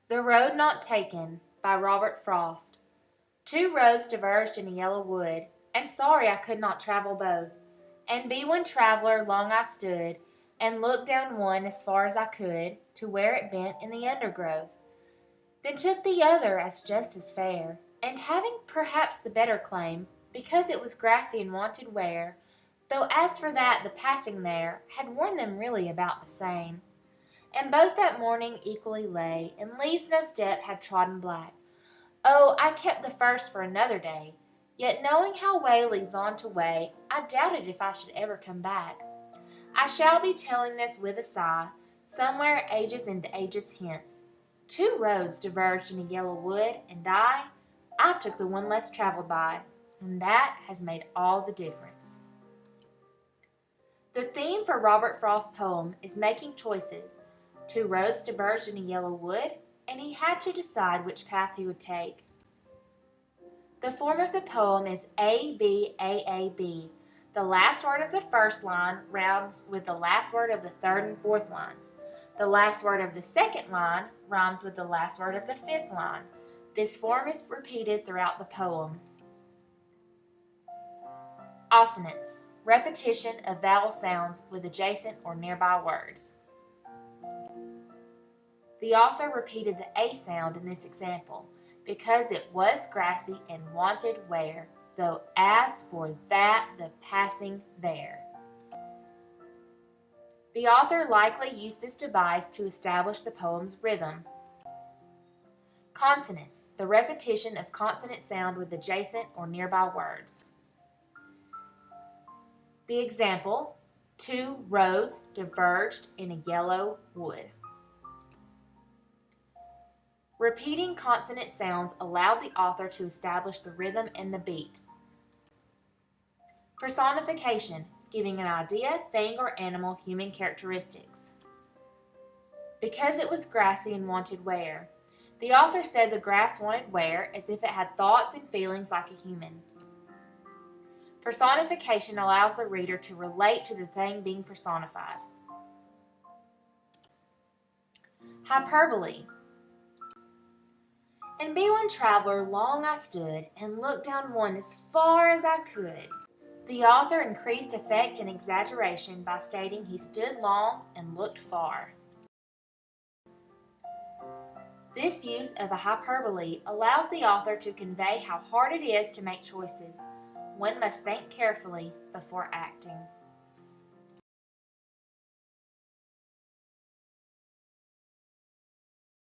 The Road Not Taken by Robert Frost. Two roads diverged in a yellow wood, and sorry I could not travel both. And be one traveller long I stood, and looked down one as far as I could, to where it bent in the undergrowth. Then took the other as just as fair, and having perhaps the better claim, because it was grassy and wanted wear, though as for that the passing there had worn them really about the same. And both that morning equally lay, and leaves no step had trodden black. Oh, I kept the first for another day, yet knowing how way leads on to way, I doubted if I should ever come back. I shall be telling this with a sigh, somewhere ages and ages hence. Two roads diverged in a yellow wood, and I took the one less traveled by, and that has made all the difference. The theme for Robert Frost's poem is making choices. Two roads diverged in a yellow wood, and he had to decide which path he would take. The form of the poem is A-B-A-A-B. The last word of the first line rhymes with the last word of the third and fourth lines. The last word of the second line rhymes with the last word of the fifth line. This form is repeated throughout the poem. Assonance, repetition of vowel sounds with adjacent or nearby words. The author repeated the A sound in this example because it was grassy and wanted wear, though as for that the passing there. The author likely used this device to establish the poem's rhythm. Consonants, the repetition of consonant sound with adjacent or nearby words. The example, two roads diverged in a yellow wood. Repeating consonant sounds allowed the author to establish the rhythm and the beat. Personification, giving an idea, thing, or animal human characteristics. Because it was grassy and wanted wear. The author said the grass wanted wear as if it had thoughts and feelings like a human. Personification allows the reader to relate to the thing being personified. Hyperbole. And be one traveller long I stood, and looked down one as far as I could. The author increased effect and exaggeration by stating he stood long and looked far. This use of a hyperbole allows the author to convey how hard it is to make choices. One must think carefully before acting.